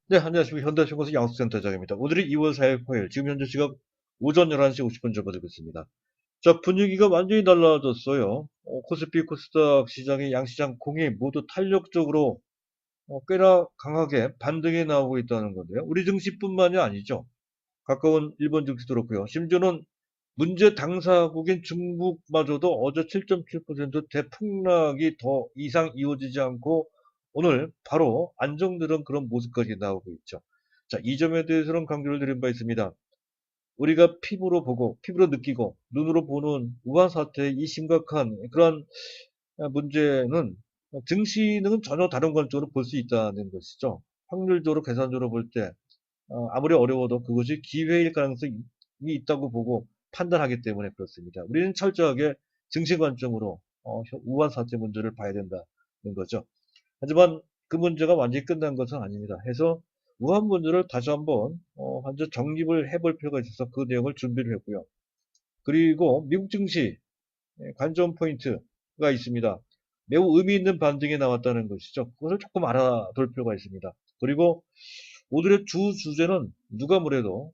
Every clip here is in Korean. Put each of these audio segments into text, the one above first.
네, 안녕하십니까. 현대중공업 양수센터장입니다. 오늘이 2월 4일 화요일, 지금 현재 시각 오전 11시 50분 접어들고 있습니다. 자, 분위기가 완전히 달라졌어요. 코스피, 코스닥 시장의 양시장 공이 모두 탄력적으로 꽤나 강하게 반등이 나오고 있다는 건데요. 우리 증시뿐만이 아니죠. 가까운 일본 증시도 그렇고요. 심지어는 문제 당사국인 중국마저도 어제 7.7% 대폭락이 더 이상 이어지지 않고 오늘 바로 안정되는 그런 모습까지 나오고 있죠. 자, 이 점에 대해서는 강조를 드린 바 있습니다. 우리가 피부로 보고, 피부로 느끼고, 눈으로 보는 우한 사태의 이 심각한 그런 문제는 증시는 전혀 다른 관점으로 볼 수 있다는 것이죠. 확률적으로, 계산적으로 볼 때, 아무리 어려워도 그것이 기회일 가능성이 있다고 보고 판단하기 때문에 그렇습니다. 우리는 철저하게 증시 관점으로 우한 사태 문제를 봐야 된다는 거죠. 하지만 그 문제가 완전히 끝난 것은 아닙니다. 해서 우한 문제를 다시 한번 현재 정립을 해볼 필요가 있어서 그 내용을 준비를 했고요. 그리고 미국 증시 관전 포인트가 있습니다. 매우 의미 있는 반등이 나왔다는 것이죠. 그것을 조금 알아둘 필요가 있습니다. 그리고 오늘의 주 주제는 누가 뭐래도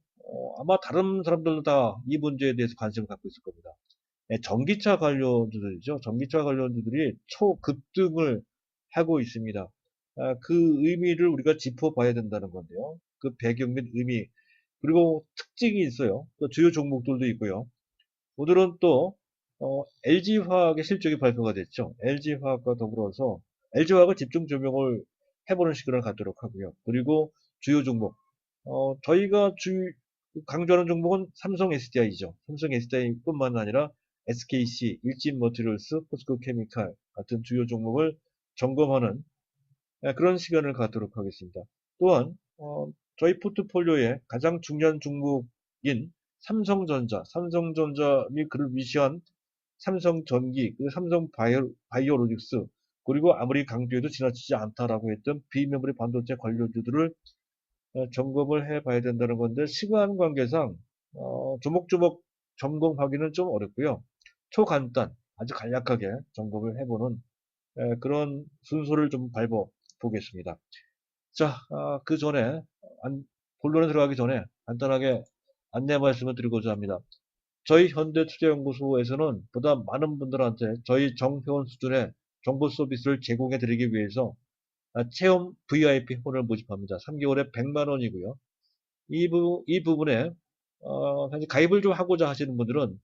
아마 다른 사람들도 다 이 문제에 대해서 관심을 갖고 있을 겁니다. 전기차 관련주들이죠. 전기차 관련주들이 초급등을 하고 있습니다. 그 의미를 우리가 짚어봐야 된다는 건데요. 그 배경 및 의미, 그리고 특징이 있어요. 또 주요 종목들도 있고요. 오늘은 또 LG화학의 실적이 발표가 됐죠. LG화학과 더불어서 LG화학을 집중 조명을 해보는 시간을 갖도록 하고요. 그리고 주요 종목, 저희가 강조하는 종목은 삼성 SDI죠. 삼성 SDI뿐만 아니라 SKC, 일진머티리얼스, 포스코케미칼 같은 주요 종목을 점검하는 그런 시간을 갖도록 하겠습니다. 또한 저희 포트폴리오의 가장 중요한 종목인 삼성전자 및 그를 위시한 삼성전기, 삼성바이오로직스, 그리고 아무리 강조해도 지나치지 않다라고 했던 비메모리 반도체 관련주들을 점검을 해봐야 된다는 건데 시간 관계상 조목조목 점검하기는 좀 어렵고요. 초간단, 아주 간략하게 점검을 해보는 그런 순서를 좀 밟아 보겠습니다. 자, 그 전에 본론에 들어가기 전에 간단하게 안내 말씀을 드리고자 합니다. 저희 현대투자연구소에서는 보다 많은 분들한테 저희 정회원 수준의 정보 서비스를 제공해 드리기 위해서 체험 VIP 폰을 모집합니다. 3개월에 100만 원이고요. 이 부분에 현재 가입을 좀 하고자 하시는 분들은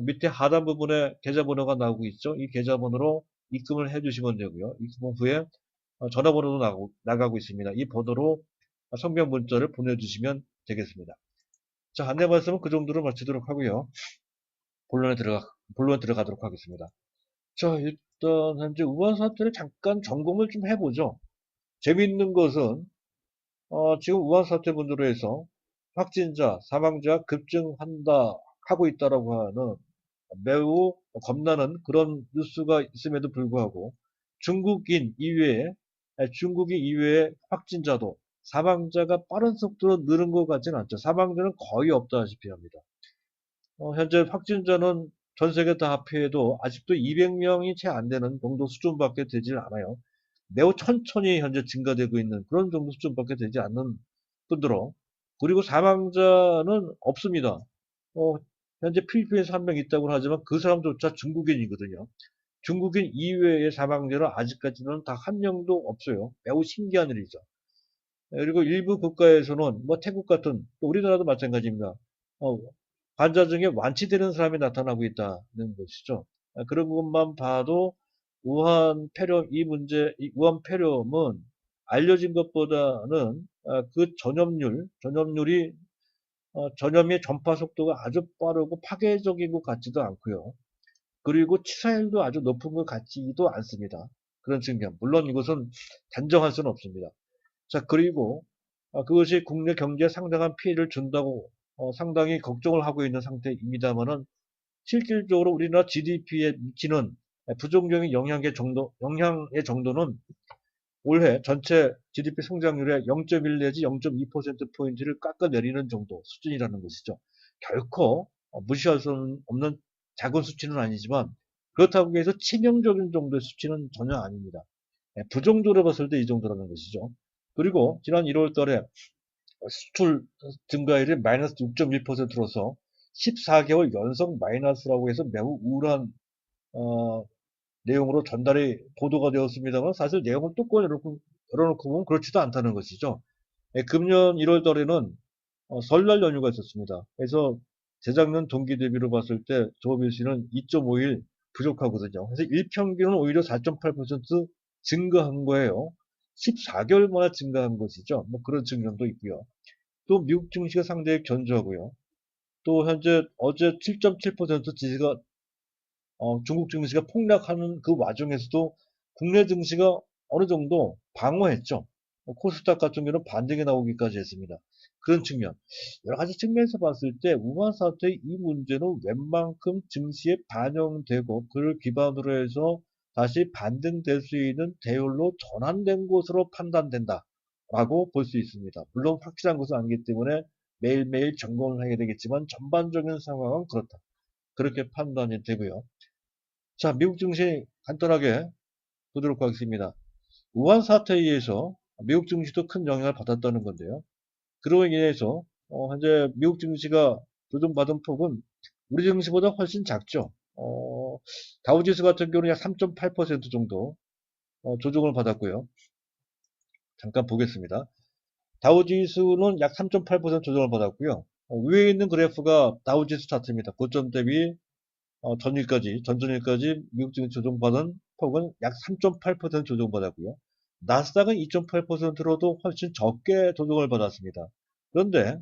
밑에 하단 부분에 계좌번호가 나오고 있죠. 이 계좌번호로 입금을 해주시면 되고요. 입금 후에 전화번호도 나가고 있습니다. 이 번호로 성명 문자를 보내주시면 되겠습니다. 자, 안내 말씀은 그 정도로 마치도록 하고요. 본론에 들어가도록 하겠습니다. 자, 일단 현재 우한 사태를 잠깐 점검을 좀 해보죠. 재미있는 것은 지금 우한 사태 분으로 해서 확진자, 사망자가 급증한다 하고 있다라고 하는 매우 겁나는 그런 뉴스가 있음에도 불구하고 중국인 이외의 확진자도 사망자가 빠른 속도로 느는 것 같지는 않죠. 사망자는 거의 없다시피 합니다. 현재 확진자는 전 세계 다 합해도 아직도 200명이 채 안 되는 정도 수준밖에 되질 않아요. 매우 천천히 현재 증가되고 있는 그런 정도 수준밖에 되지 않는 뿐더러 그리고 사망자는 없습니다. 어, 현재 필리핀에서 한 명 있다고 하지만 그 사람조차 중국인이거든요. 중국인 이외의 사망자는 아직까지는 다 한 명도 없어요. 매우 신기한 일이죠. 그리고 일부 국가에서는 뭐 태국 같은 또 우리나라도 마찬가지입니다. 어, 환자 중에 완치되는 사람이 나타나고 있다는 것이죠. 그런 것만 봐도 이 우한 폐렴은 알려진 것보다는 그 전염률이 전염의 전파 속도가 아주 빠르고 파괴적인 것 같지도 않고요. 그리고 치사율도 아주 높은 것 같지도 않습니다. 그런 측면. 물론 이것은 단정할 수는 없습니다. 자, 그리고 그것이 국내 경제에 상당한 피해를 준다고 상당히 걱정을 하고 있는 상태입니다만은 실질적으로 우리나라 GDP에 미치는 부정적인 영향의 정도는 올해 전체 GDP 성장률의 0.1 내지 0.2%포인트를 깎아내리는 정도 수준이라는 것이죠. 결코 무시할 수 없는 작은 수치는 아니지만 그렇다고 해서 치명적인 정도의 수치는 전혀 아닙니다. 부정적으로 봤을 때 이 정도라는 것이죠. 그리고 지난 1월 달에 수출 증가율이 마이너스 6.1%로서 14개월 연속 마이너스라고 해서 매우 우울한 어, 내용으로 전달이 보도가 되었습니다만 사실 내용을 뚜껑 열어놓고 보면 그렇지도 않다는 것이죠. 예, 금년 1월 달에는 설날 연휴가 있었습니다. 그래서 재작년 동기 대비로 봤을 때 조업일수는 2.5일 부족하거든요. 그래서 일평균은 오히려 4.8% 증가한 거예요. 14개월 만에 증가한 것이죠. 뭐 그런 측면도 있고요. 또 미국 증시가 상당히 견조하고요. 또 현재 어제 7.7% 지지가 중국 증시가 폭락하는 그 와중에서도 국내 증시가 어느 정도 방어했죠. 코스닥 같은 경우는 반등이 나오기까지 했습니다. 그런 측면, 여러 가지 측면에서 봤을 때 우한 사태의 이 문제는 웬만큼 증시에 반영되고 그를 기반으로 해서 다시 반등될 수 있는 대열로 전환된 것으로 판단된다라고 볼 수 있습니다. 물론 확실한 것은 아니기 때문에 매일매일 점검을 해야 되겠지만 전반적인 상황은 그렇다. 그렇게 판단이 되고요. 자, 미국 증시 간단하게 보도록 하겠습니다. 우한 사태에 의해서 미국 증시도 큰 영향을 받았다는 건데요. 그로 인해서 현재 미국 증시가 조정받은 폭은 우리 증시보다 훨씬 작죠. 다우지수 같은 경우는 약 3.8% 정도 조정을 받았고요. 잠깐 보겠습니다. 다우지수는 약 3.8% 조정을 받았고요. 위에 있는 그래프가 다우지수 차트입니다. 고점 대비 전전일까지 미국 증시 조정받은 폭은 약 3.8% 조정받았고요. 나스닥은 2.8%로도 훨씬 적게 조정을 받았습니다. 그런데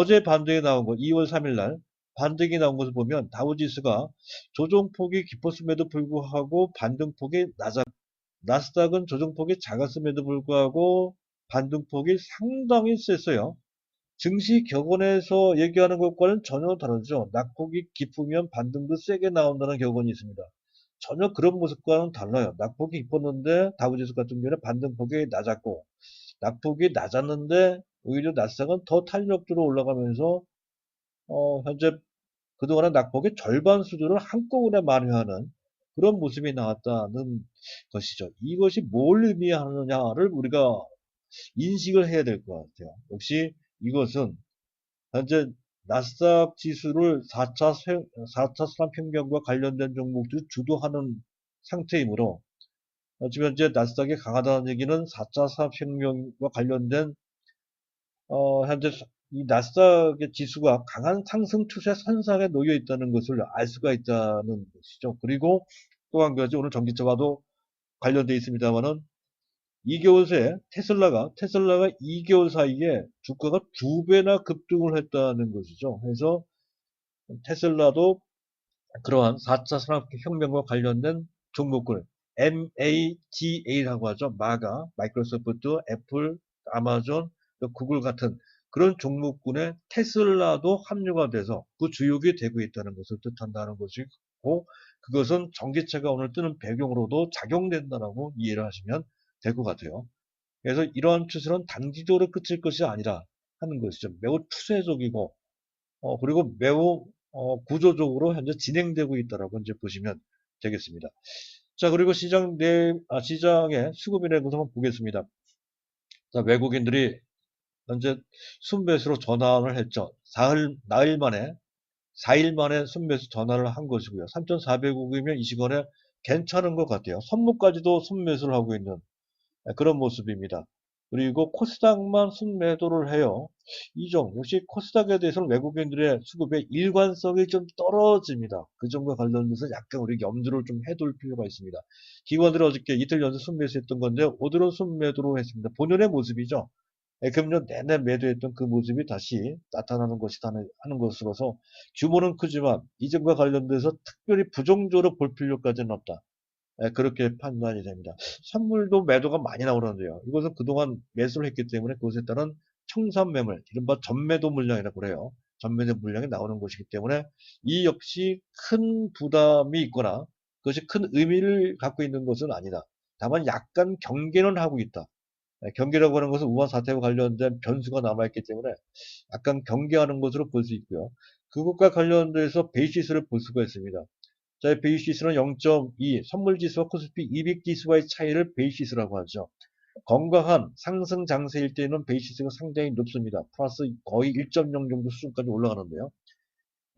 제 반등이 나온 거 2월 3일 날 반등이 나온 것을 보면 다우지수가 조정폭이 깊었음에도 불구하고 반등폭이 나스닥은 조정폭이 작았음에도 불구하고 반등폭이 상당히 셌어요. 증시 격언에서 얘기하는 것과는 전혀 다르죠. 낙폭이 깊으면 반등도 세게 나온다는 격언이 있습니다. 전혀 그런 모습과는 달라요. 낙폭이 깊었는데 다우지수 같은 경우는 반등폭이 낮았고 낙폭이 낮았는데 오히려 나스닥은 더 탄력적으로 올라가면서 현재 그동안의 낙폭의 절반 수준을 한꺼번에 만회하는 그런 모습이 나왔다는 것이죠. 이것이 뭘 의미하느냐를 우리가 인식을 해야 될 것 같아요. 역시 이것은 현재 나스닥 지수를 4차 산업혁명과 관련된 종목들이 주도하는 상태이므로 지금 현재 나스닥이 강하다는 얘기는 4차 산업혁명과 관련된 현재 이 나스닥의 지수가 강한 상승 추세 선상에 놓여 있다는 것을 알 수가 있다는 것이죠. 그리고 또 한 가지 오늘 전기차와도 관련되어 있습니다만은 2개월 새에 테슬라가 2개월 사이에 주가가 2배나 급등을 했다는 것이죠. 그래서 테슬라도 그러한 4차 산업혁명과 관련된 종목을 MAGA라고 하죠. 마가, 마이크로소프트, 애플, 아마존, 구글 같은 그런 종목군에 테슬라도 합류가 돼서 그 주역이 되고 있다는 것을 뜻한다는 것이고 그것은 전기차가 오늘 뜨는 배경으로도 작용된다라고 이해를 하시면 될 것 같아요. 그래서 이러한 추세는 단기적으로 끝일 것이 아니라 하는 것이죠. 매우 추세적이고 그리고 매우 구조적으로 현재 진행되고 있다라고 이제 보시면 되겠습니다. 자, 그리고 시장의 수급인의 구성 한번 보겠습니다. 자, 외국인들이 현재 순매수로 전환을 했죠. 사일 만에 순매수 전환을 한 것이고요. 3,400억이면 이 시간에 괜찮은 것 같아요. 선물까지도 순매수를 하고 있는 그런 모습입니다. 그리고 코스닥만 순매도를 해요. 역시 코스닥에 대해서는 외국인들의 수급의 일관성이 좀 떨어집니다. 그 점과 관련돼서 약간 우리 염두를 좀 해둘 필요가 있습니다. 기관들이 어저께 이틀 연속 순매수했던 건데 오늘은 순매도로 했습니다. 본연의 모습이죠. 금년 내내 매도했던 그 모습이 다시 나타나는 하는 것으로서 규모는 크지만 이점과 관련돼서 특별히 부정적으로 볼 필요까지는 없다. 그렇게 판단이 됩니다. 선물도 매도가 많이 나오는데요. 이것은 그동안 매수를 했기 때문에 그것에 따른 청산매물, 이른바 전매도 물량이라고 그래요. 전매도 물량이 나오는 것이기 때문에 이 역시 큰 부담이 있거나 그것이 큰 의미를 갖고 있는 것은 아니다. 다만 약간 경계는 하고 있다. 경계라고 하는 것은 우한 사태와 관련된 변수가 남아있기 때문에 약간 경계하는 것으로 볼 수 있고요. 그것과 관련돼서 베이시스를 볼 수가 있습니다. 자, 베이시스는 0.2, 선물지수와 코스피 200지수와의 차이를 베이시스라고 하죠. 건강한 상승 장세일 때는 베이시스가 상당히 높습니다. 플러스 거의 1.0 정도 수준까지 올라가는데요.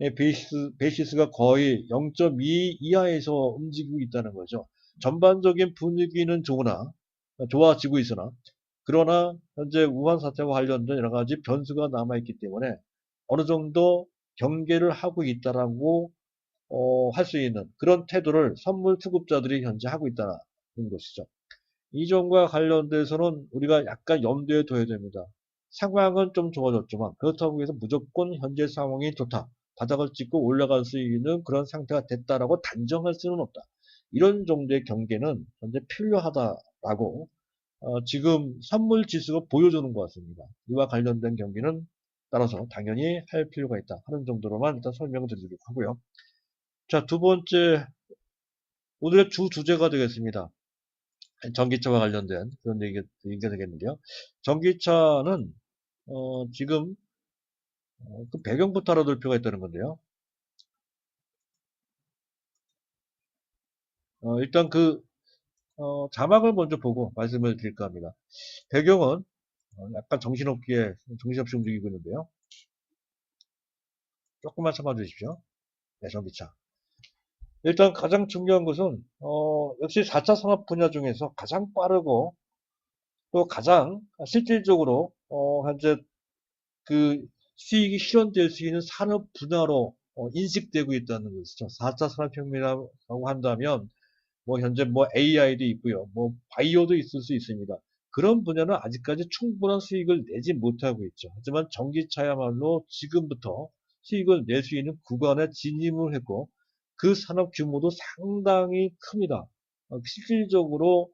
예, 베이시스가 거의 0.2 이하에서 움직이고 있다는 거죠. 전반적인 분위기는 좋아지고 있으나, 그러나 현재 우한 사태와 관련된 여러 가지 변수가 남아있기 때문에 어느 정도 경계를 하고 있다라고 할 수 있는 그런 태도를 선물 투급자들이 현재 하고 있다는 것이죠. 이 점과 관련돼서는 우리가 약간 염두에 둬야 됩니다. 상황은 좀 좋아졌지만 그렇다고 해서 무조건 현재 상황이 좋다. 바닥을 찍고 올라갈 수 있는 그런 상태가 됐다라고 단정할 수는 없다. 이런 정도의 경계는 현재 필요하다라고 지금 선물 지수가 보여주는 것 같습니다. 이와 관련된 경기는 따라서 당연히 할 필요가 있다 하는 정도로만 일단 설명을 드리도록 하고요. 자, 두 번째, 오늘의 주 주제가 되겠습니다. 전기차와 관련된 그런 얘기가 되겠는데요. 전기차는 지금 그 배경부터 알아둘 필요가 있다는 건데요. 일단 그 자막을 먼저 보고 말씀을 드릴까 합니다. 배경은 약간 정신없이 움직이고 있는데요. 조금만 참아 주십시오. 네, 전기차. 일단 가장 중요한 것은 역시 4차 산업 분야 중에서 가장 빠르고 또 가장 실질적으로 현재 그 수익이 실현될 수 있는 산업 분야로 인식되고 있다는 것이죠. 4차 산업혁명이라고 한다면 뭐 현재 뭐 AI도 있고요. 뭐 바이오도 있을 수 있습니다. 그런 분야는 아직까지 충분한 수익을 내지 못하고 있죠. 하지만 전기차야말로 지금부터 수익을 낼 수 있는 구간에 진입을 했고 그 산업 규모도 상당히 큽니다. 실질적으로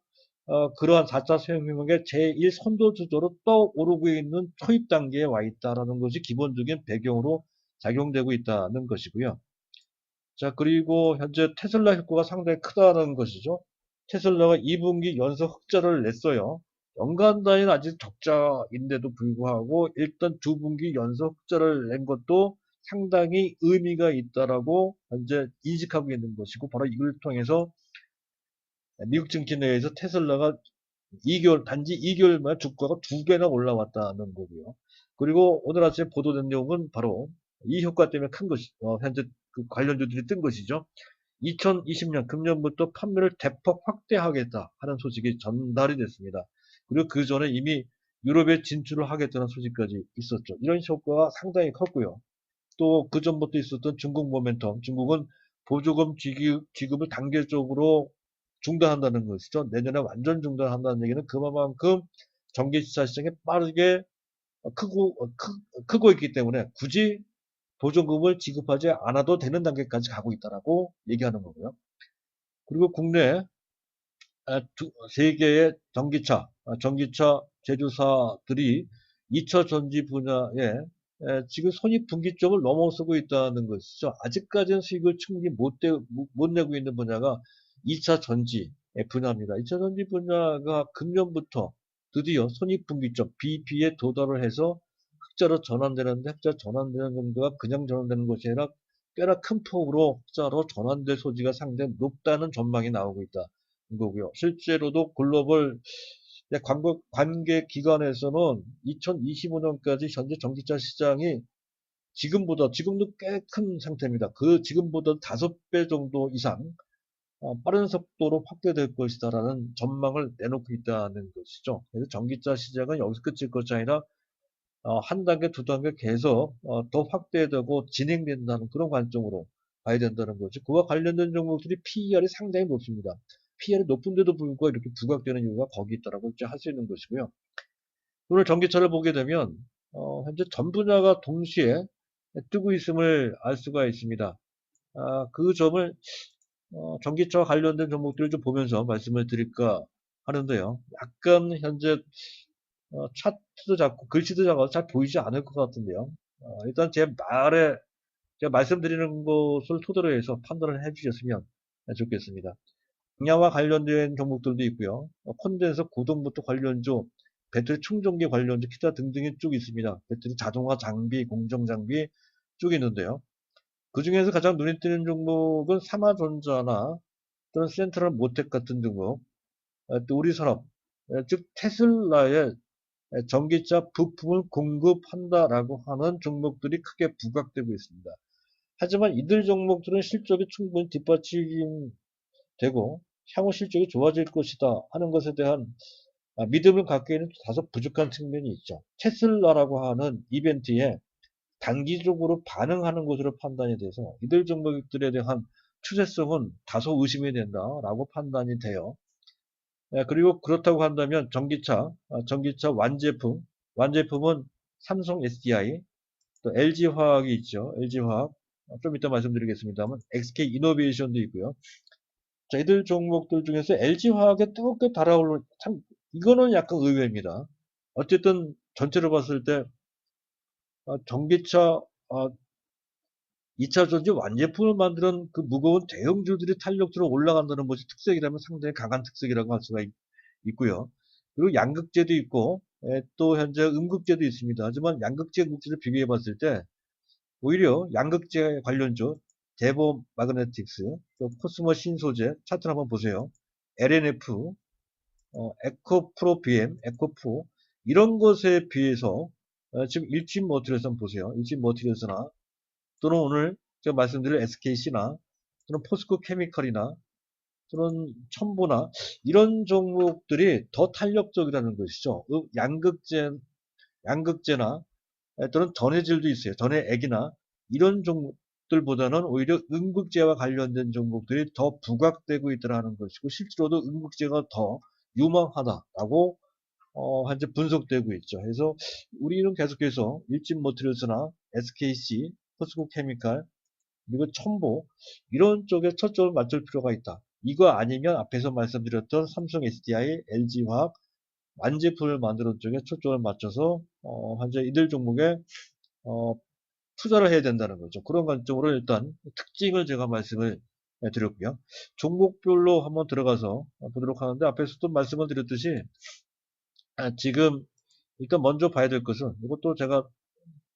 그러한 4차 산업혁명의 제1 선도주자로 떠오르고 있는 초입 단계에 와 있다는 것이 기본적인 배경으로 작용되고 있다는 것이고요. 자, 그리고 현재 테슬라 효과가 상당히 크다는 것이죠. 테슬라가 2분기 연속 흑자를 냈어요. 연간 단위는 아직 적자인데도 불구하고 일단 2분기 연속 흑자를 낸 것도 상당히 의미가 있다라고 현재 인식하고 있는 것이고 바로 이걸 통해서 미국 증시 내에서 테슬라가 단지 2개월 만에 주가가 2배나 올라왔다는 거고요. 그리고 오늘 아침에 보도된 내용은 바로 이 효과 때문에 현재 그 관련주들이 뜬 것이죠. 2020년 금년부터 판매를 대폭 확대하겠다 하는 소식이 전달이 됐습니다. 그리고 그 전에 이미 유럽에 진출을 하겠다는 소식까지 있었죠. 이런 효과가 상당히 컸고요. 또 그 전부터 있었던 중국 모멘텀, 중국은 보조금 지급을 단계적으로 중단한다는 것이죠. 내년에 완전 중단한다는 얘기는 그만큼 전기차 시장이 빠르게 크고 있기 때문에 굳이 보조금을 지급하지 않아도 되는 단계까지 가고 있다라고 얘기하는 거고요. 그리고 국내 세 개의 전기차 제조사들이 2차 전지 분야에 지금 손익분기점을 넘어서고 있다는 것이죠. 아직까지는 수익을 충분히 못 내고 있는 분야가 2차 전지 분야입니다. 2차 전지 분야가 금년부터 드디어 손익분기점 BP에 도달을 해서 흑자로 전환되는데 흑자 전환되는 정도가 그냥 전환되는 것이 아니라 꽤나 큰 폭으로 흑자로 전환될 소지가 상당히 높다는 전망이 나오고 있다. 거고요. 실제로도 글로벌 관계 기관에서는 2025년까지 현재 전기차 시장이 지금도 꽤 큰 상태입니다. 그 지금보다 5배 정도 이상 빠른 속도로 확대될 것이다라는 전망을 내놓고 있다는 것이죠. 그래서 전기차 시장은 여기서 끝일 것이 아니라 한 단계, 두 단계 계속 더 확대되고 진행된다는 그런 관점으로 봐야 된다는 거죠. 그와 관련된 종목들이 PER이 상당히 높습니다. PER이 높은데도 불구하고 이렇게 부각되는 이유가 거기 있다라고 할 수 있는 것이고요. 오늘 전기차를 보게 되면 현재 전 분야가 동시에 뜨고 있음을 알 수가 있습니다. 그 점을 전기차와 관련된 종목들을 좀 보면서 말씀을 드릴까 하는데요. 약간 현재 차트도 작고 글씨도 작아서 잘 보이지 않을 것 같은데요. 일단 제가 말씀드리는 것을 토대로 해서 판단을 해주셨으면 좋겠습니다. 분야와 관련된 종목들도 있고요. 콘덴서 고동부터 관련주, 배터리 충전기 관련주, 기타 등등이 쭉 있습니다. 배터리 자동화 장비, 공정 장비 쭉 있는데요. 그 중에서 가장 눈에 띄는 종목은 삼화전자나 또는 센트럴 모텍 같은 종목, 또 우리산업, 즉 테슬라의 전기차 부품을 공급한다라고 하는 종목들이 크게 부각되고 있습니다. 하지만 이들 종목들은 실적이 충분히 뒷받침되고 향후 실적이 좋아질 것이다 하는 것에 대한 믿음을 갖기에는 다소 부족한 측면이 있죠. 테슬라라고 하는 이벤트에 단기적으로 반응하는 것으로 판단이 돼서 이들 종목들에 대한 추세성은 다소 의심이 된다라고 판단이 돼요. 그리고 그렇다고 한다면 전기차 완제품은 삼성 SDI, 또 LG화학이 있죠. LG화학, 좀 이따 말씀드리겠습니다만 SK 이노베이션도 있고요. 자, 이들 종목들 중에서 LG화학에 뜨겁게 달아오르는, 참, 이거는 약간 의외입니다. 어쨌든 전체로 봤을 때 전기차 2차 전지 완제품을 만드는 그 무거운 대형주들이 탄력적으로 올라간다는 것이 특색이라면 상당히 강한 특색이라고 할 수가 있고요. 그리고 양극재도 있고 또 현재 음극재도 있습니다. 하지만 양극재, 음극재를 비교해 봤을 때 오히려 양극재 관련주 대보 마그네틱스, 또 코스모 신소재 차트를 한번 보세요. LNF, 에코프로 BM, 에코프 이런 것에 비해서 지금 일진 머티리얼스 한번 보세요. 일진 머티리얼스나 또는 오늘 제가 말씀드린 SKC나 또는 포스코 케미컬이나 또는 첨보나 이런 종목들이 더 탄력적이라는 것이죠. 양극재나 또는 전해질도 있어요. 전해액이나 이런 종목들보다는 오히려 음극재와 관련된 종목들이 더 부각되고 있다는 것이고 실제로도 음극재가 더 유망하다라고 현재 분석되고 있죠. 그래서 우리는 계속해서 일진모터리얼스나 SKC, 포스코 케미칼 그리고 첨보 이런 쪽에 초점을 맞출 필요가 있다. 이거 아니면 앞에서 말씀드렸던 삼성 SDI, LG화학 완제품을 만드는 쪽에 초점을 맞춰서 현재 이들 종목에 어, 투자를 해야 된다는 거죠. 그런 관점으로 일단 특징을 제가 말씀을 드렸고요. 종목별로 한번 들어가서 보도록 하는데 앞에서도 말씀을 드렸듯이 지금 일단 먼저 봐야 될 것은 이것도 제가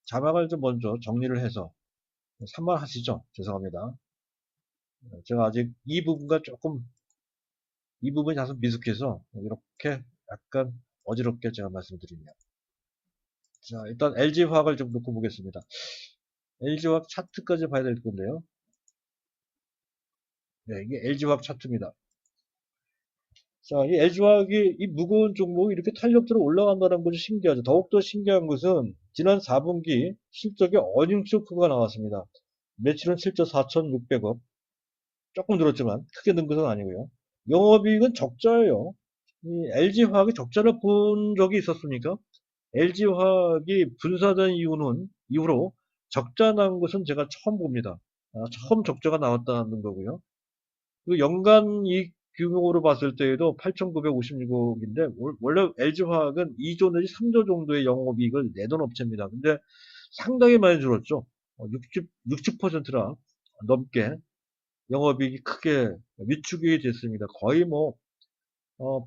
자막을 좀 먼저 정리를 해서 산만하시죠? 죄송합니다. 제가 아직 이 부분이 다소 미숙해서 이렇게 약간 어지럽게 제가 말씀드리네요. 자, 일단 LG화학을 좀 놓고 보겠습니다. LG화학 차트까지 봐야 될 건데요. 네, 이게 LG화학 차트입니다. 자, 이 LG화학이 이 무거운 종목이 이렇게 탄력적으로 올라간다는 것이 신기하죠. 더욱더 신기한 것은 지난 4분기 실적에 어닝 쇼크가 나왔습니다. 매출은 7조 4,600억. 조금 늘었지만 크게 는 것은 아니고요. 영업이익은 적자예요. 이 LG화학이 적자를 본 적이 있었습니까? LG화학이 분사된 이후로 적자 난 것은 제가 처음 봅니다. 처음 적자가 나왔다는 거고요. 그리고 연간 이익 규모로 봤을 때에도 8,956억인데 원래 LG화학은 2조 내지 3조 정도의 영업이익을 내던 업체입니다. 근데 상당히 많이 줄었죠. 60%나 넘게 영업이익이 크게 위축이 됐습니다. 거의 뭐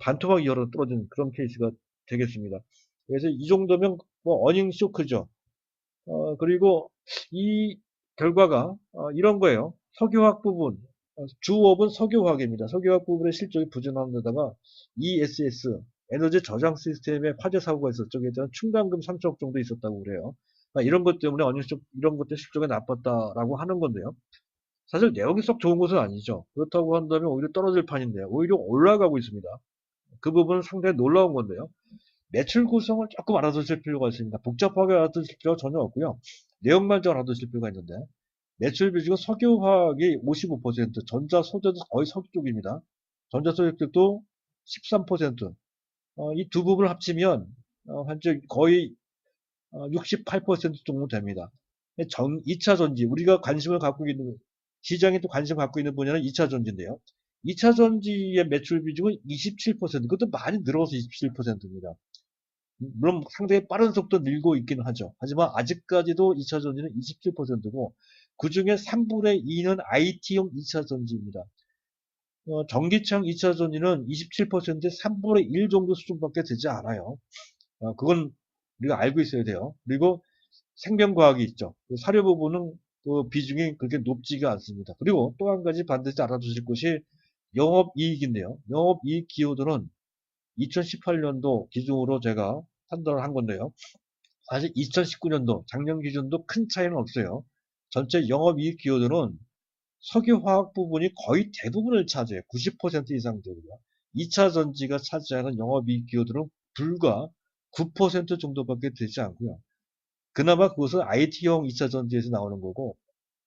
반토막 이하로 떨어진 그런 케이스가 되겠습니다. 그래서 이 정도면 뭐 어닝 쇼크죠. 그리고 이 결과가 이런 거예요. 석유화학 부분, 주업은 석유화학입니다. 석유화학 부분의 실적이 부진한 데다가 ESS, 에너지 저장 시스템에 화재 사고가 있었죠. 그래서 충당금 3천억 정도 있었다고 그래요. 이런 것 때문에 이런 것들 실적이 나빴다라고 하는 건데요. 사실 내용이 썩 좋은 것은 아니죠. 그렇다고 한다면 오히려 떨어질 판인데 오히려 올라가고 있습니다. 그 부분은 상당히 놀라운 건데요. 매출 구성을 조금 알아두실 필요가 있습니다. 복잡하게 알아두실 필요가 전혀 없고요. 내용만 좀 알아두실 필요가 있는데 매출 비중은 석유화학이 55%, 전자소재도 거의 석유 쪽입니다. 전자소재 쪽도 13%. 이 두 부분을 합치면 현재 거의 68% 정도 됩니다. 2차 전지, 우리가 관심을 갖고 있는, 시장이 또 관심을 갖고 있는 분야는 2차 전지인데요. 2차 전지의 매출 비중은 27%, 그것도 많이 늘어서 27%입니다. 물론 상당히 빠른 속도로 늘고 있기는 하죠. 하지만 아직까지도 2차 전지는 27%고, 그 중에 3분의 2는 IT용 2차 전지입니다. 전기차용 2차 전지는 27%의 3분의 1 정도 수준밖에 되지 않아요. 그건 우리가 알고 있어야 돼요. 그리고 생명과학이 있죠. 사료 부분은 그 비중이 그렇게 높지가 않습니다. 그리고 또 한 가지 반드시 알아두실 것이 영업이익인데요. 영업이익 기여도는 2018년도 기준으로 제가 판단을 한 건데요. 사실 2019년도 작년 기준도 큰 차이는 없어요. 전체 영업이익 기여도는 석유화학 부분이 거의 대부분을 차지해요. 90% 이상 되고요. 2차 전지가 차지하는 영업이익 기여도는 불과 9% 정도밖에 되지 않고요. 그나마 그것은 IT형 2차 전지에서 나오는 거고,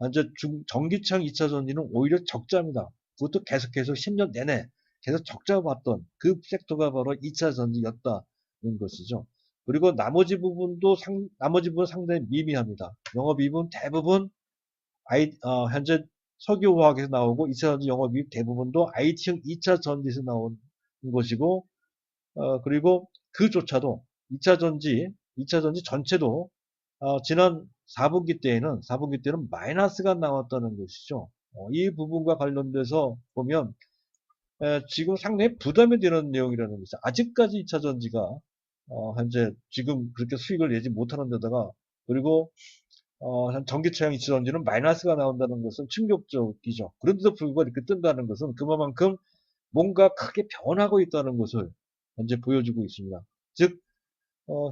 이제 전기차형 2차 전지는 오히려 적자입니다. 그것도 계속해서 10년 내내 계속 적자 봤던 그 섹터가 바로 2차 전지였다는 것이죠. 그리고 나머지 부분 상당히 미미합니다. 영업이익은 대부분 현재 석유화학에서 나오고 2차 전지 영업이익 대부분도 IT형 2차 전지에서 나온 것이고, 그리고 그조차도 2차 전지 전체도 지난 4분기 때는 마이너스가 나왔다는 것이죠. 이 부분과 관련돼서 보면 지금 상당히 부담이 되는 내용이라는 것이죠. 아직까지 2차 전지가 현재 지금 그렇게 수익을 내지 못하는 데다가, 그리고 전기차량 2차 전지는 마이너스가 나온다는 것은 충격적이죠. 그런데도 불구하고 이렇게 뜬다는 것은 그만큼 뭔가 크게 변하고 있다는 것을 현재 보여주고 있습니다. 즉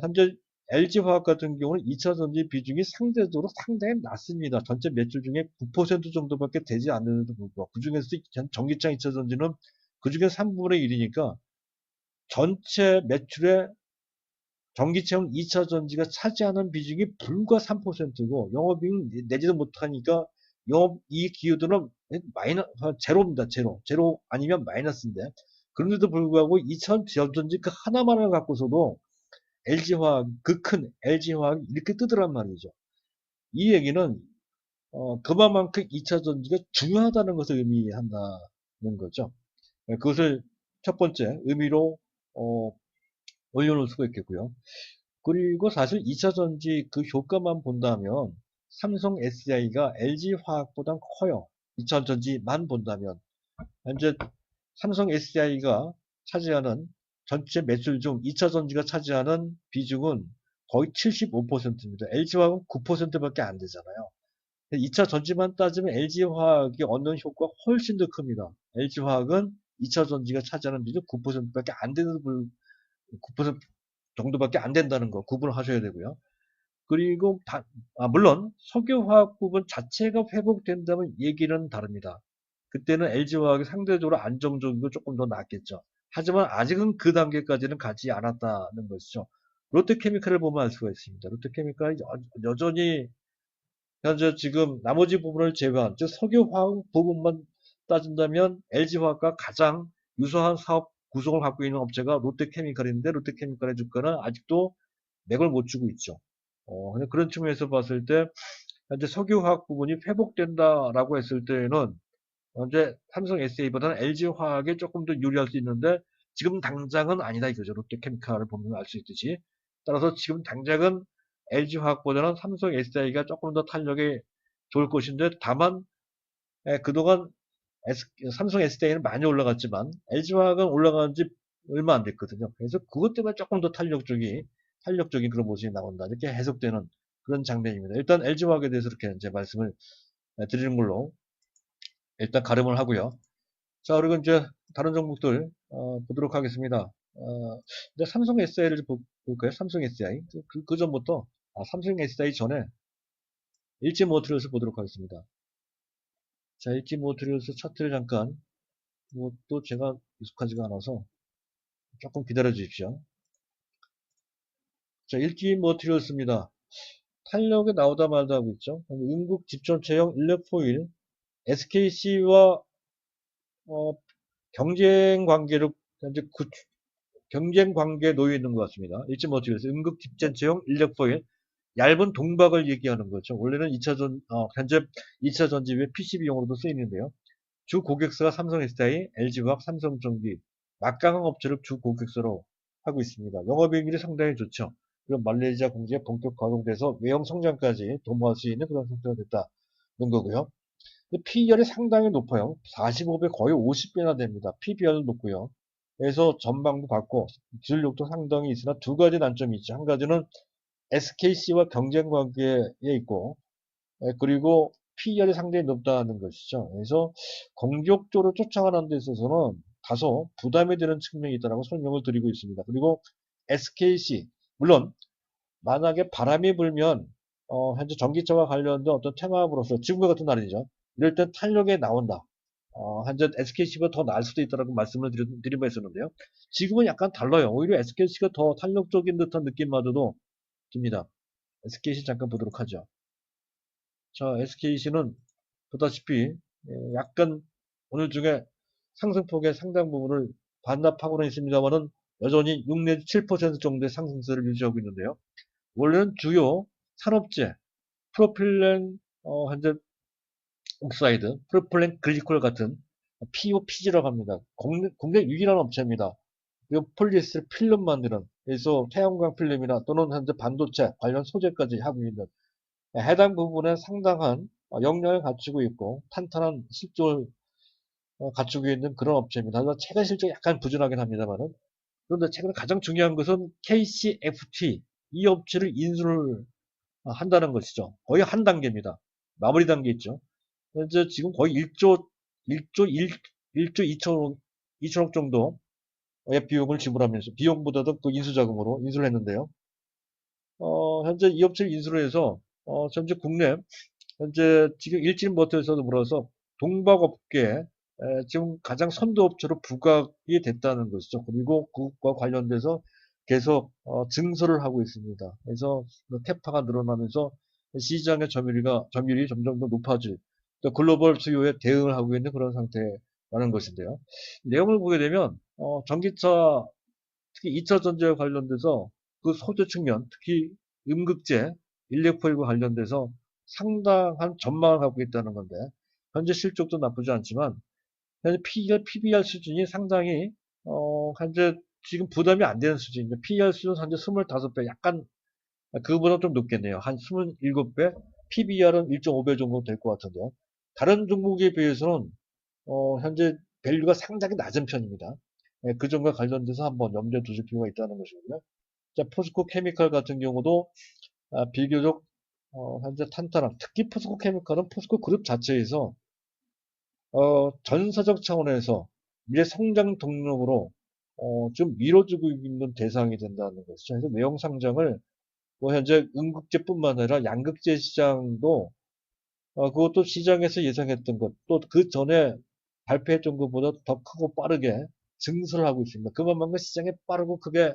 현재 LG화학 같은 경우는 2차 전지 비중이 상대적으로 상당히 낮습니다. 전체 매출 중에 9% 정도밖에 되지 않는데도 불구하고, 그중에서 전기차 2차 전지는 그중에 3분의 1이니까 전체 매출의 전기차용 2차 전지가 차지하는 비중이 불과 3%고 영업이익 내지도 못하니까 영업이익 기여도는 제로입니다. 제로 아니면 마이너스인데, 그런데도 불구하고 2차 전지 그 하나만을 갖고서도 LG화학, 그 큰 LG화학이 이렇게 뜨더란 말이죠. 이 얘기는 그만큼 2차 전지가 중요하다는 것을 의미한다는 거죠. 그것을 첫 번째 의미로 올려놓을 수가 있겠고요. 그리고 사실 2차 전지 그 효과만 본다면 삼성 SDI가 LG화학보다 커요. 2차 전지만 본다면 현재 삼성 SDI가 차지하는 전체 매출 중 2차 전지가 차지하는 비중은 거의 75%입니다. LG화학은 9%밖에 안 되잖아요. 2차 전지만 따지면 LG화학이 얻는 효과가 훨씬 더 큽니다. LG화학은 2차 전지가 차지하는 비중 9%밖에 안 되는 9% 정도밖에 안 된다는 거 구분을 하셔야 되고요. 그리고 물론 석유화학 부분 자체가 회복된다면 얘기는 다릅니다. 그때는 LG화학이 상대적으로 안정적이고 조금 더 낫겠죠. 하지만 아직은 그 단계까지는 가지 않았다는 것이죠. 롯데케미칼을 보면 알 수가 있습니다. 롯데케미칼이 여전히 현재 지금 나머지 부분을 제외한, 즉 석유화학 부분만 따진다면 LG화학과 가장 유사한 사업 구성을 갖고 있는 업체가 롯데케미칼인데, 롯데케미칼의 주가는 아직도 맥을 못 주고 있죠. 그런 측면에서 봤을 때 현재 석유화학 부분이 회복된다라고 했을 때는 현재 삼성 SA보다는 LG화학에 조금 더 유리할 수 있는데, 지금 당장은 아니다 이거죠. 롯데케미칼을 보면 알 수 있듯이. 따라서 지금 당장은 LG화학보다는 삼성 SI가 조금 더 탄력이 좋을 것인데, 다만 그동안 삼성 SDI는 많이 올라갔지만 LG화학은 올라간 지 얼마 안 됐거든요. 그래서 그것 때문에 조금 더 탄력적인 그런 모습이 나온다, 이렇게 해석되는 그런 장면입니다. 일단 LG화학에 대해서 이렇게 이제 말씀을 드리는 걸로 일단 가름을 하고요. 자, 그리고 이제 다른 종목들 보도록 하겠습니다. 이제 삼성 SI를 볼까요? 삼성 SI. 그 전부터 삼성 SI 전에 일지모터리얼스 보도록 하겠습니다. 자, 일지모터리얼스 차트를 잠깐, 이것도 제가 익숙하지가 않아서 조금 기다려 주십시오. 자, 일지모터리얼스입니다. 탄력이 나오다 말다 하고 있죠. 응급 집전체형 일렉포일 SKC와 경쟁 관계로 현재 경쟁 관계에 놓여 있는 것 같습니다. 일지모터리얼스 응급 집전체형 일렉포일, 얇은 동박을 얘기하는 거죠. 원래는 현재 2차 전지 외 PCB용으로도 쓰이는데요. 주 고객사가 삼성 SDI, LG화학, 삼성전기, 막강한 업체를 주 고객사로 하고 있습니다. 영업이익률이 상당히 좋죠. 그리고 말레이시아 공장에 본격 가동돼서 외형 성장까지 도모할 수 있는 그런 상태가 됐다는 거고요. PER이 상당히 높아요. 45배 거의 50배나 됩니다. PBR도 높고요. 그래서 전망도 밝고 기술력도 상당히 있으나 두 가지 단점이 있죠. 한 가지는 SKC와 경쟁 관계에 있고, 그리고 PER이 상당히 높다는 것이죠. 그래서 공격적으로 쫓아가는 데 있어서는 다소 부담이 되는 측면이 있다고 설명을 드리고 있습니다. 그리고 SKC, 물론 만약에 바람이 불면 현재 전기차와 관련된 어떤 테마으로서 지금과 같은 날이죠. 이럴 때 탄력에 나온다. 현재 SKC가 더 나을 수도 있다고 말씀을 드린 바 있었는데요. 지금은 약간 달라요. 오히려 SKC가 더 탄력적인 듯한 느낌마저도 듭니다. SKC 잠깐 보도록 하죠. 자, SKC는 보다시피 약간 오늘 중에 상승폭의 상당 부분을 반납하고는 있습니다만은 여전히 6 내지 7% 정도의 상승세를 유지하고 있는데요. 원래는 주요 산업재, 프로필렌 현재 옥사이드, 프로필렌 글리콜 같은 POPG라고 합니다. 국내 유일한 업체입니다. 그리고 폴리에스테르 필름 만드는, 그래서 태양광 필름이나 또는 현재 반도체 관련 소재까지 하고 있는 해당 부분에 상당한 역량을 갖추고 있고 탄탄한 실적을 갖추고 있는 그런 업체입니다. 하지만 최근 실적이 약간 부진하긴 합니다만은, 그런데 최근 가장 중요한 것은 KCFT 이 업체를 인수를 한다는 것이죠. 거의 한 단계입니다. 마무리 단계 있죠. 현재 지금 거의 1조 2천억 정도의 비용을 지불하면서, 비용보다도 그 인수자금으로 인수를 했는데요. 현재 이 업체를 인수를 해서, 현재 국내, 현재 지금 일진모터에서도 물어서 동박업계에 지금 가장 선도업체로 부각이 됐다는 것이죠. 그리고 그것과 관련돼서 계속 증설을 하고 있습니다. 그래서 캐파가 늘어나면서 시장의 점유율이 점점 더 높아질, 또 글로벌 수요에 대응을 하고 있는 그런 상태라는 것인데요. 내용을 보게 되면 전기차, 특히 2차 전지와 관련돼서 그 소재 측면, 특히 음극재, 일렉포일과 관련돼서 상당한 전망을 갖고 있다는 건데, 현재 실적도 나쁘지 않지만 현재 PBR 수준이 상당히 현재 지금 부담이 안 되는 수준입니다. PBR 수준 현재 25배, 약간 그거보다 좀 높겠네요. 한 27배, PBR은 1.5배 정도 될 것 같은데요. 다른 종목에 비해서는 현재 밸류가 상당히 낮은 편입니다. 그 점과 관련돼서 한번 염두에 두실 필요가 있다는 것이고요. 자, 포스코 케미칼 같은 경우도 비교적 현재 탄탄한, 특히 포스코 케미칼은 포스코 그룹 자체에서 전사적 차원에서 미래 성장 동력으로 좀 밀어주고 있는 대상이 된다는 것이죠. 그래서 외형 상장을 뭐 현재 음극재뿐만 아니라 양극재 시장도 그것도 시장에서 예상했던 것, 또 그 전에 발표했던 것보다 더 크고 빠르게 증설을 하고 있습니다. 그만큼 시장에 빠르고 크게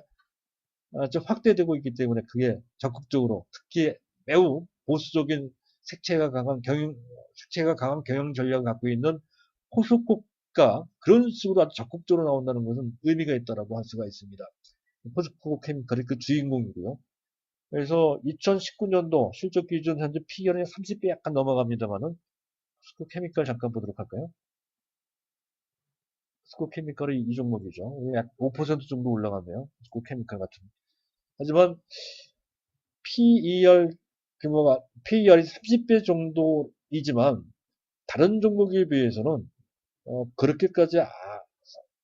좀 확대되고 있기 때문에 그게 적극적으로, 특히 매우 보수적인 색채가 강한 경영 전략을 갖고 있는 포스코가 그런 식으로 아주 적극적으로 나온다는 것은 의미가 있다라고 할 수가 있습니다. 포스코 케미칼이 그 주인공이고요. 그래서 2019년도 실적 기준 현재 PER이 30배 약간 넘어갑니다만은, 포스코 케미칼 잠깐 보도록 할까요? 포스코 케미칼이 이 종목이죠. 약 5% 정도 올라가네요. 포스코 케미칼 같은. 하지만 PER 규모가, PER이 30배 정도이지만 다른 종목에 비해서는 그렇게까지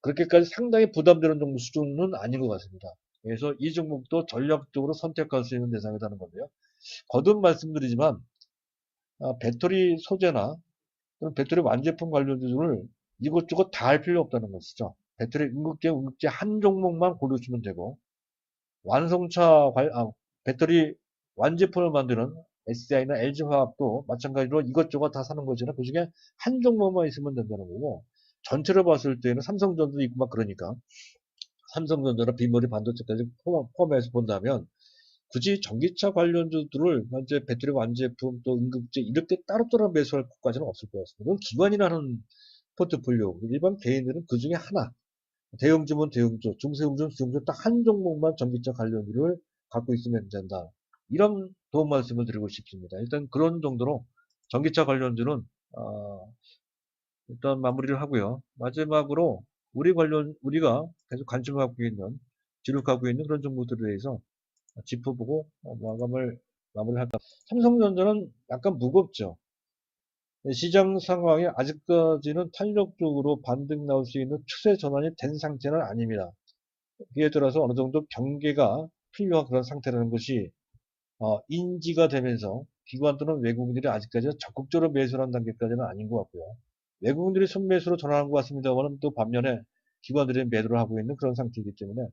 그렇게까지 상당히 부담되는 정도 수준은 아닌 것 같습니다. 그래서 이 종목도 전략적으로 선택할 수 있는 대상이라는 건데요. 거듭 말씀드리지만 배터리 소재나 배터리 완제품 관련주를 이것저것 다 할 필요 없다는 것이죠. 배터리 응급제 한 종목만 고르시면 되고, 배터리 완제품을 만드는 SDI나 LG화학도 마찬가지로 이것저것 다 사는 것이나 그 중에 한 종목만 있으면 된다는 거고, 전체를 봤을 때는 삼성전자도 있고 막 그러니까 삼성전자나 비머리 반도체까지 포함해서 본다면 굳이 전기차 관련주들을 현재 배터리 완제품 또 응급제 이렇게 따로따로 매수할 것까지는 없을 것 같습니다. 그건 기관이라는 포트폴리오, 일반 개인들은 그 중에 하나, 대형주면 대형주, 중소형주는 중소형주 딱 한 종목만 전기차 관련주를 갖고 있으면 된다. 이런 도움 말씀을 드리고 싶습니다. 일단 그런 정도로 전기차 관련주는 일단 마무리를 하고요. 마지막으로 우리가 계속 관심을 갖고 있는, 주력하고 있는 그런 종목들에 대해서 짚어보고 마무리할까. 삼성전자는 약간 무겁죠. 시장 상황이 아직까지는 탄력적으로 반등 나올 수 있는 추세 전환이 된 상태는 아닙니다. 그에 따라서 어느 정도 경계가 필요한 그런 상태라는 것이 인지가 되면서 기관 또는 외국인들이 아직까지는 적극적으로 매수하는 단계까지는 아닌 것 같고요. 외국인들이 순매수로 전환한 것 같습니다만 또 반면에 기관들이 매도를 하고 있는 그런 상태이기 때문에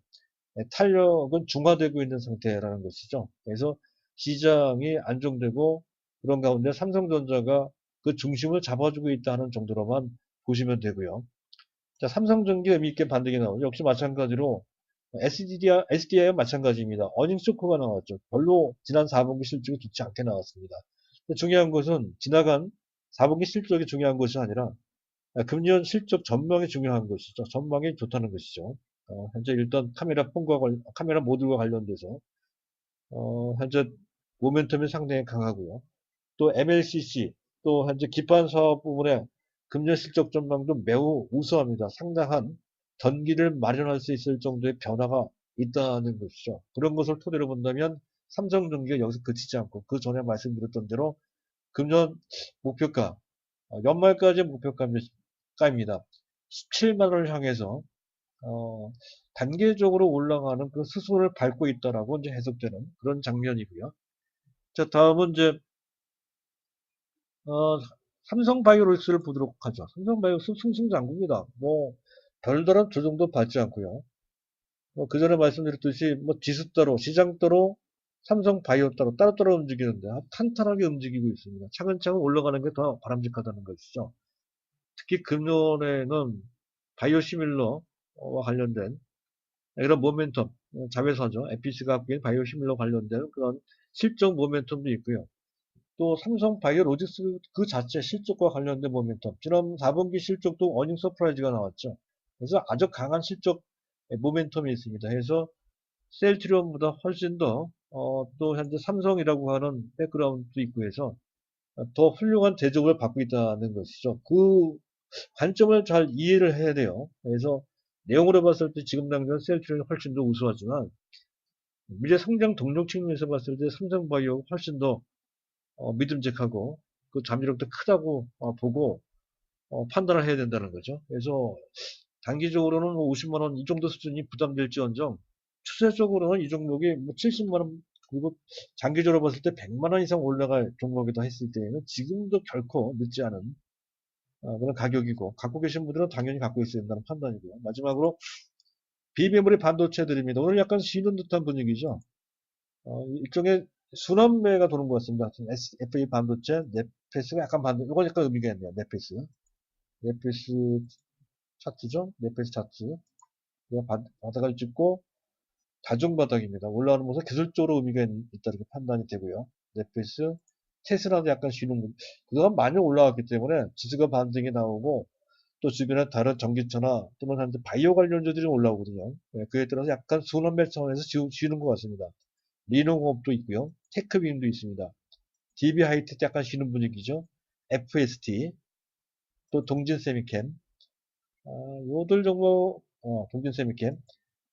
탄력은 중화되고 있는 상태라는 것이죠. 그래서 시장이 안정되고 그런 가운데 삼성전자가 그 중심을 잡아주고 있다는 정도로만 보시면 되고요. 자, 삼성전기 의미 있게 반등이 나오죠. 역시 마찬가지로 SDI와 마찬가지입니다. 어닝 쇼크가 나왔죠. 별로 지난 4분기 실적이 좋지 않게 나왔습니다. 중요한 것은 지나간 4분기 실적이 중요한 것이 아니라 금년 실적 전망이 중요한 것이죠. 전망이 좋다는 것이죠. 현재 일단 카메라 모듈과 관련돼서 현재 모멘텀이 상당히 강하고요. 또 MLCC, 또 현재 기판 사업 부분에 금년 실적 전망도 매우 우수합니다. 상당한 전기를 마련할 수 있을 정도의 변화가 있다는 것이죠. 그런 것을 토대로 본다면 삼성전기가 여기서 그치지 않고 그 전에 말씀드렸던 대로 금년 목표가 연말까지 목표가입니다. 17만 원을 향해서 단계적으로 올라가는 그 수순을 밟고 있다라고 이제 해석되는 그런 장면이고요. 자, 다음은 이제 어, 삼성바이오로직스를 보도록 하죠. 삼성바이오로직스 승승장구입니다. 뭐 별다른 조정도 받지 않고요. 그 전에 말씀드렸듯이 뭐 지수 따로 시장 따로 삼성바이오 따로 움직이는데 탄탄하게 움직이고 있습니다. 차근차근 올라가는 게 더 바람직하다는 것이죠. 특히 금년에는 바이오시밀러와 관련된 이런 모멘텀, 자회사죠. 에피스가 갖고 있는 바이오시밀러 관련된 그런 실적 모멘텀도 있고요. 또 삼성 바이오로직스 그 자체 실적과 관련된 모멘텀. 지난 4분기 실적도 어닝 서프라이즈가 나왔죠. 그래서 아주 강한 실적 모멘텀이 있습니다. 그래서 셀트리온보다 훨씬 또 현재 삼성이라고 하는 백그라운드도 있고 해서 더 훌륭한 대접을 받고 있다는 것이죠. 그 관점을 잘 이해를 해야 돼요. 그래서 내용으로 봤을 때 지금 당장 셀트리온이 훨씬 더 우수하지만 미래 성장 동력 측면에서 봤을 때 삼성바이오가 훨씬 더 믿음직하고 그 잠재력도 크다고 보고 판단을 해야 된다는 거죠. 그래서 단기적으로는 뭐 50만 원 이 정도 수준이 부담될지언정 추세적으로는 이 종목이 뭐 70만 원 그리고 장기적으로 봤을 때 100만 원 이상 올라갈 종목이다 했을 때에는 지금도 결코 늦지 않은 그런 가격이고 갖고 계신 분들은 당연히 갖고 있어야 된다는 판단이고요. 마지막으로 비메모리 반도체들입니다. 오늘 약간 쉬는 듯한 분위기죠. 일종의 순환매가 도는 것 같습니다. FA 반도체, 넷페스가 약간 이건 약간 의미가 있네요. 넷페스 차트죠? 넷페스 차트. 바닥을 찍고 다중바닥입니다. 올라가는 모습 기술적으로 의미가 있다 이렇게 판단이 되고요. 넷페스, 테슬라도 약간 쉬는, 그동안 많이 올라왔기 때문에 지수가 반등이 나오고 또 주변에 다른 전기차나 또는 현재 바이오 관련주들이 올라오거든요. 그에 따라서 약간 순환매 차원에서 쉬는 것 같습니다. 리노공업도 있고요. 테크빔도 있습니다. DB하이텍 약간 쉬는 분위기죠. FST, 또 동진세미캠, 요들 정도, 동진세미캠,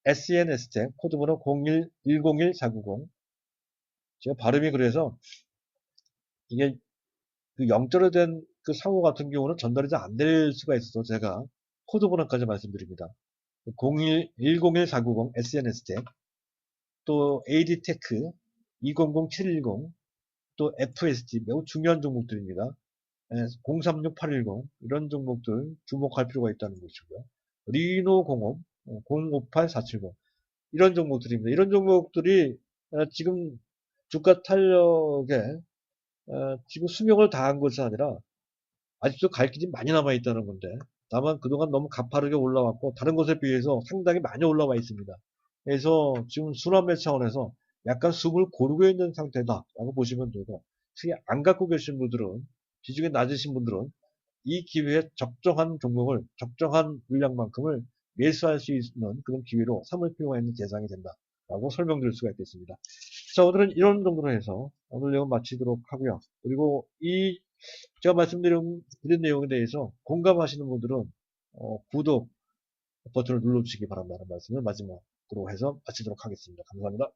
SNS텍, 코드번호 01101490. 제가 발음이 그래서 이게 그 영자로 된 그 상호 같은 경우는 전달이 잘 안 될 수가 있어서 제가 코드번호까지 말씀드립니다. 01101490 SNS텍, 또 AD테크 200710, 또 FST 매우 중요한 종목들입니다. 036810 이런 종목들 주목할 필요가 있다는 것이고요. 리노공업 058470 이런 종목들입니다. 이런 종목들이 지금 주가 탄력에 지금 수명을 다한 것이 아니라 아직도 갈 길이 많이 남아 있다는 건데 다만 그동안 너무 가파르게 올라왔고 다른 것에 비해서 상당히 많이 올라와 있습니다. 그래서 지금 순환매 차원에서 약간 숨을 고르고 있는 상태다라고 보시면 되고 특히 안 갖고 계신 분들은 비중이 낮으신 분들은 이 기회에 적정한 종목을 적정한 물량만큼을 매수할 수 있는 그런 기회로 삼을 필요가 있는 대상이 된다라고 설명드릴 수가 있겠습니다. 자, 오늘은 이런 정도로 해서 오늘 내용 마치도록 하고요. 그리고 이 제가 말씀드린 내용에 대해서 공감하시는 분들은 구독 버튼을 눌러주시기 바란다는 말씀을 마지막으로 해서 마치도록 하겠습니다. 감사합니다.